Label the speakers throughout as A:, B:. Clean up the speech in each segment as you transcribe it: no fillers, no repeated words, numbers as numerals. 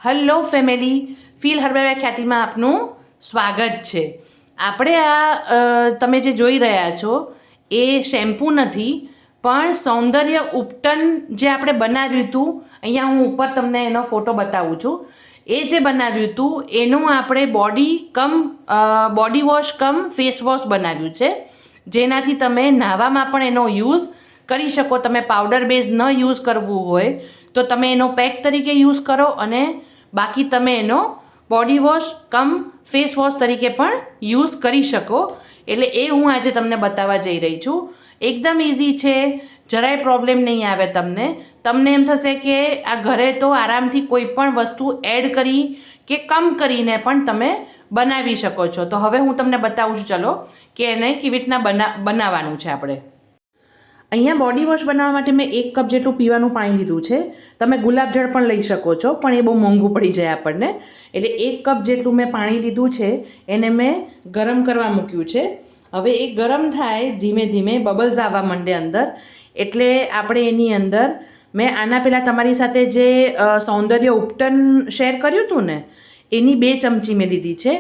A: Hello family, feel herbal ખ્યાતિમાં આપનું સ્વાગત છે. આપણે તમે જે જોઈ રહ્યા છો એ શેમ્પૂ નથી પણ સૌંદર્ય ઉપટન જે આપણે બનાવ્યું હતું. અહીંયા હું ઉપર તમને એનો ફોટો બતાવું છું. એ જે બનાવ્યું હતું એનું આપણે બોડી વોશ કમ ફેસ વોશ બનાવ્યું છે, જેનાથી તમે નાહવામાં પણ એનો યુઝ કરી શકો. તમે પાવડર બેઝ ન યુઝ કરવું હોય તો તમે એનો પેક તરીકે યુઝ કરો, અને બાકી તમે એનો બોડી વોશ કમ ફેસ વોશ તરીકે પણ યુઝ કરી શકો. એટલે એ હું આજે તમને બતાવવા જઈ રહી છું. એકદમ ઇઝી છે, જરાય પ્રોબ્લેમ નહીં આવે તમને એમ થશે કે આ ઘરે તો આરામથી કોઈ પણ વસ્તુ એડ કરી કે કમ કરીને પણ તમે બનાવી શકો છો. તો હવે હું તમને બતાવું છું, ચલો કે એને કેવી રીતના બનાવવાનું છે. આપણે અહીંયા બોડી વોશ બનાવવા માટે મેં 1 કપ જેટલું પીવાનું પાણી લીધું છે. તમે ગુલાબજળ પણ લઈ શકો છો, પણ એ બહુ મોંઘું પડી જાય આપણને. એટલે 1 કપ જેટલું મેં પાણી લીધું છે, એને મેં ગરમ કરવા મૂક્યું છે. હવે એ ગરમ થાય, ધીમે ધીમે બબલ્સ આવવા માંડે અંદર, એટલે આપણે એની અંદર મેં આના પહેલાં તમારી સાથે જે સૌંદર્ય ઉપટન શેર કર્યું હતું ને, એની 2 ચમચી મેં લીધી છે.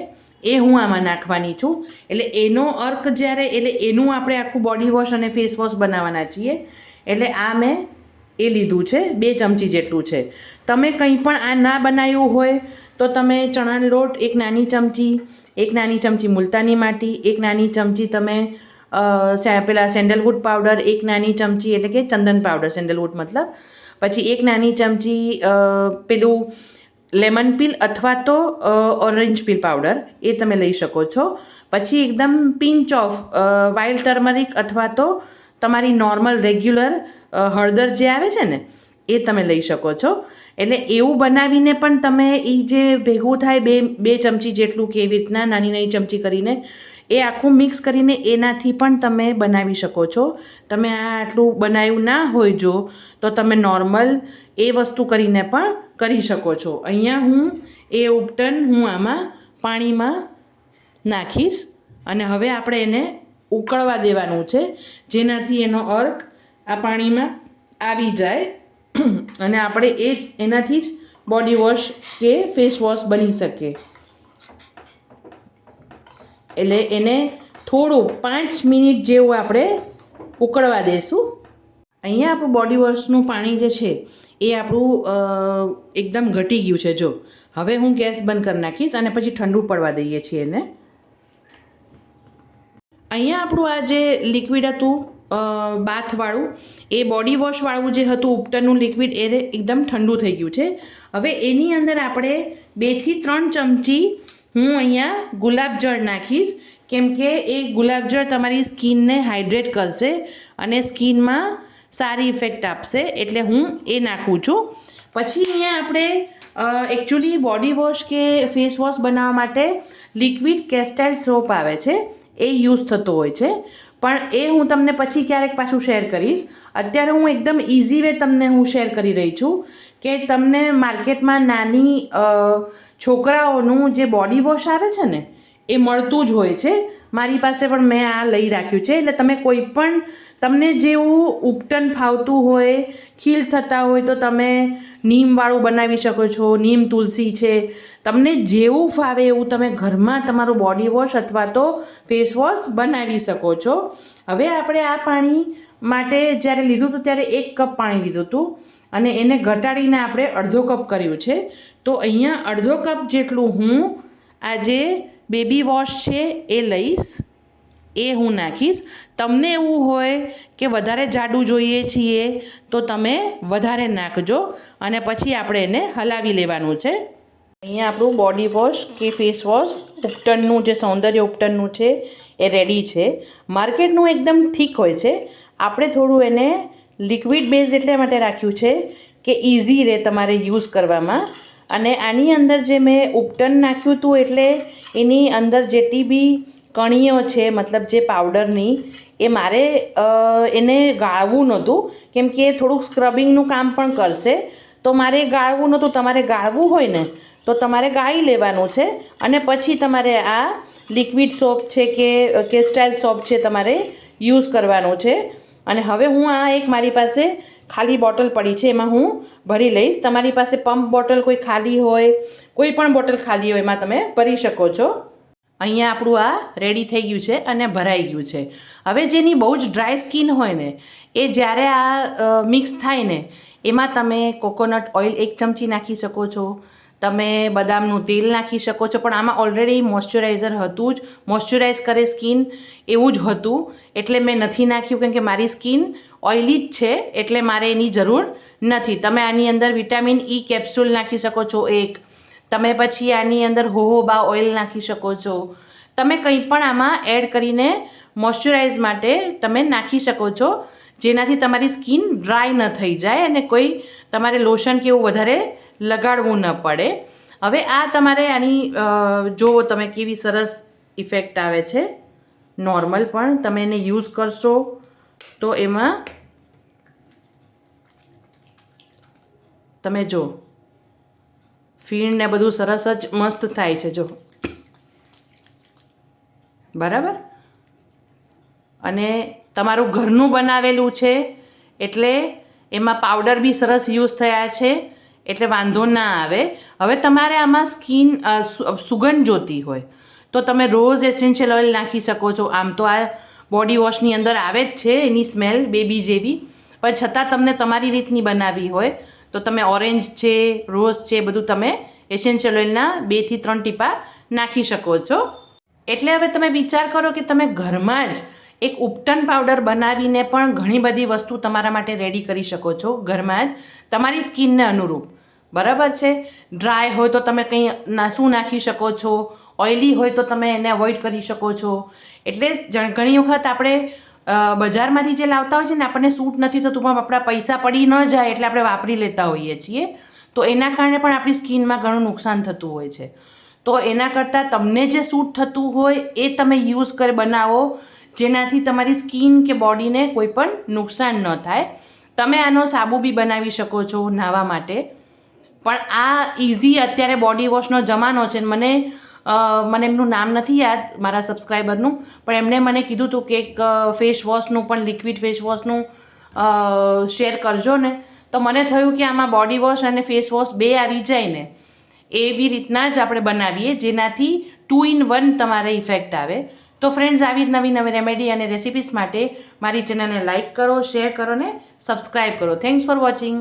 A: એ હું આમાં નાખવાની છું. એટલે એનો અર્ક જ્યારે એનું આપણે આખું બોડી વોશ અને ફેસ વોશ બનાવવાના છીએ. એટલે આ મેં એ લીધું છે, 2 ચમચી જેટલું છે. તમે કંઈ પણ આ ના બનાવ્યું હોય તો તમે ચણાનો લોટ 1 નાની ચમચી, 1 નાની ચમચી મુલતાની માટી, 1 નાની ચમચી તમે પેલા સેન્ડલવુડ પાવડર, 1 નાની ચમચી એટલે કે ચંદન પાવડર, સેન્ડલવુડ મતલબ, પછી 1 નાની ચમચી પેલું લેમન પીલ અથવા તો ઓરેન્જ પીલ પાવડર, એ તમે લઈ શકો છો. પછી એકદમ પિંચ ઓફ વાઇલ્ડ ટર્મરિક અથવા તો તમારી નોર્મલ રેગ્યુલર હળદર જે આવે છે ને, એ તમે લઈ શકો છો. એટલે એવું બનાવીને પણ તમે એ જે ભેગું થાય 2 ચમચી જેટલું, કે એવી રીતના નાની નાની ચમચી કરીને એ આખું મિક્સ કરીને એનાથી પણ તમે બનાવી શકો છો. તમે આ આટલું બનાવ્યું ના હોય જો, તો તમે નોર્મલ એ વસ્તુ કરીને પણ કરી શકો છો. અહીંયા હું એ ઉપટન આમાં પાણીમાં નાખીશ, અને હવે આપણે એને ઉકળવા દેવાનું છે, જેનાથી એનો અર્ક આ પાણીમાં આવી જાય અને આપણે એનાથી જ બોડી વોશ કે ફેસ વોશ બની શકે. એટલે એને થોડું 5 મિનિટ જેવું આપણે ઉકળવા દઈશું. અહીંયા આપણું બોડી વોશનું પાણી જે છે એ આપણું એકદમ ઘટી ગયું છે. જો હવે હું ગેસ બંધ કરી નાખીશ અને પછી ઠંડુ પડવા દઈએ છીએ એને. અહીંયા આપણું આ જે લિક્વિડ હતું બાથવાળું, એ બોડી વોશવાળું જે હતું ઉપટનનું લિક્વિડ, એ એકદમ ઠંડુ થઈ ગયું છે. હવે એની અંદર આપણે 2 થી 3 ચમચી હું અહીંયા ગુલાબજળ નાખીશ, કેમ કે એ ગુલાબજળ તમારી સ્કિનને હાઇડ્રેટ કરશે અને સ્કિનમાં સારી ઇફેક્ટ આપશે. એટલે હું એ નાખું છું. પછી અહીંયા આપણે એકચ્યુઅલી બોડી વોશ કે ફેસ વોશ બનાવવા માટે લિક્વિડ કેસ્ટાઇલ સોપ આવે છે, એ યુઝ થતો હોય છે, પણ એ હું તમને પછી ક્યારેક પાછું શેર કરીશ. અત્યારે હું એકદમ ઇઝી વે તમને હું શેર કરી રહી છું કે તમને માર્કેટમાં નાની છોકરાઓનું જે બોડી વોશ આવે છે ને, એ મળતું જ હોય છે. મારી પાસે પણ મેં આ લઈ રાખ્યું છે. એટલે તમે કોઈ પણ તમને જેવું ઉપટન ફાવતું હોય, ખીલ થતા હોય, તો તમે નીમવાળું બનાવી શકો છો. નીમ તુલસી છે, તમને જેવું ફાવે એવું તમે ઘરમાં તમારું બોડી વોશ અથવા તો ફેસ વોશ બનાવી શકો છો. હવે આપણે આ પાણી માટે જ્યારે લીધું હતું ત્યારે 1 કપ પાણી લીધું હતું, અને એને ઘટાડીને આપણે અડધો કપ કર્યું છે. તો અહીંયા અડધો કપ જેટલું હું આ જે બેબી વોશ છે એ લઈશ, એ હું નાખીશ. તમને એવું હોય કે વધારે જાડું જોઈએ છીએ તો તમે વધારે નાખજો, અને પછી આપણે એને હલાવી લેવાનું છે. અહીંયા આપણું બોડી વોશ કે ફેસ વોશ ઉપટનનું જે સૌંદર્ય ઉપટનનું છે એ રેડી છે. માર્કેટનું એકદમ થીક હોય છે, આપણે થોડું એને લિક્વિડ બેઝ એટલા માટે રાખ્યું છે કે ઇઝી રહે તમારે યુઝ કરવામાં. અને આની અંદર જે મેં ઉપટન નાખ્યું હતું, એટલે એની અંદર જેટલી બી કણીઓ છે, મતલબ જે પાવડરની, એ મારે એને ગાળવું નહોતું, કેમ કે થોડુંક સ્ક્રબિંગનું કામ પણ કરશે. તો મારે ગાળવું નહોતું. તમારે ગાળવું હોય ને તો તમારે ગાળી લેવાનું છે, અને પછી તમારે આ લિક્વિડ સોપ છે કે કેસ્ટાઇલ સોપ છે તમારે યુઝ કરવાનું છે. અને હવે હું આ એક મારી પાસે ખાલી બોટલ પડી છે એમાં હું ભરી લઈશ. તમારી પાસે પંપ બોટલ કોઈ ખાલી હોય, કોઈ પણ બોટલ ખાલી હોય એમાં તમે ભરી શકો છો. અહીંયા આપણું આ રેડી થઈ ગયું છે અને ભરાઈ ગયું છે. હવે જેની બહુ જ ડ્રાય સ્કિન હોય ને એ જ્યારે આ મિક્સ થાય ને એમાં તમે કોકોનટ ઓઇલ 1 ચમચી નાખી શકો છો, તમે બદામનું તેલ નાખી શકો છો. પણ આમાં ઓલરેડી મોઇશ્ચરાઇઝર હતું જ, મોઇશ્ચરાઇઝ કરે સ્કિન એવું જ હતું, એટલે મેં નથી નાખ્યું કેમ કે મારી સ્કિન ઓઇલી જ છે એટલે મારે એની જરૂર નથી. તમે આની અંદર વિટામિન E કેપ્સ્યુલ નાખી શકો છો 1, તમે પછી આની અંદર હોહોબા ઓઇલ નાખી શકો છો. તમે કંઈ પણ આમાં એડ કરીને મોઇશ્ચરાઇઝ માટે તમે નાખી શકો છો, જેનાથી તમારી સ્કિન ડ્રાય ન થઈ જાય અને કોઈ તમારે લોશન કે એવું વધારે લગાડવું ન પડે. હવે આ તમારે આની જુઓ તમે કેવી સરસ ઇફેક્ટ આવે છે. નોર્મલ પણ તમે એને યુઝ કરશો તો એમાં તમે જો ફીણ ને બધું સરસ જ મસ્ત થાય છે જો, બરાબર. અને તમારું ઘરનું બનાવેલું છે એટલે એમાં પાવડર બી સરસ યુઝ થયા છે એટલે વાંધો ના આવે. હવે તમારે આમાં સ્કિન સુગંધ જોતી હોય તો તમે રોઝ એસેન્શિયલ ઓઇલ નાખી શકો છો. આમ તો આ બોડી વોશની અંદર આવે જ છે એની સ્મેલ બેબી જેવી, પણ છતાં તમને તમારી રીતની બનાવવી હોય તો તમે ઓરેન્જ છે, રોઝ છે, બધું તમે એસેન્શિયલ ઓઇલના 2 થી 3 ટીપા નાખી શકો છો. એટલે હવે તમે વિચાર કરો કે તમે ઘરમાં જ એક ઉપટન પાવડર બનાવીને પણ ઘણી બધી વસ્તુ તમારા માટે રેડી કરી શકો છો ઘરમાં જ તમારી સ્કિનને અનુરૂપ, બરાબર છે. ડ્રાય હોય તો તમે કંઈ શું નાખી શકો છો, ઓઇલી હોય તો તમે એને અવોઇડ કરી શકો છો. એટલે ઘણી વખત આપણે બજારમાંથી જે લાવતા હોય છે ને આપણને સૂટ નથી થતું પણ આપણા પૈસા પડી ન જાય એટલે આપણે વાપરી લેતા હોઈએ છીએ, તો એના કારણે પણ આપણી સ્કિનમાં ઘણું નુકસાન થતું હોય છે. તો એના કરતાં તમને જે સૂટ થતું હોય એ તમે યુઝ કરી બનાવો, જેનાથી તમારી સ્કિન કે બોડીને કોઈ પણ નુકસાન ન થાય. તમે આનો સાબુ બી બનાવી શકો છો નાહવા માટે. પણ આ ઇઝી અત્યારે બોડી વોશનો જમાનો છે. મને એમનું નામ નથી યાદ મારા સબસ્ક્રાઈબરનું, પણ એમણે મને કીધું હતું કે એક ફેસ વોશનું પણ લિક્વિડ ફેસ વોશનું શેર કરજો ને. તો મને થયું કે આમાં બોડી વોશ અને ફેસ વોશ 2 આવી જાય ને એવી રીતના જ આપણે બનાવીએ જેનાથી 2 in 1 તમારે ઇફેક્ટ આવે. તો ફ્રેન્ડ્સ, આવી નવી નવી રેમેડી અને રેસિપીસ માટે મારી ચેનલને લાઇક કરો, શેર કરો ને સબસ્ક્રાઈબ કરો. Thanks for watching.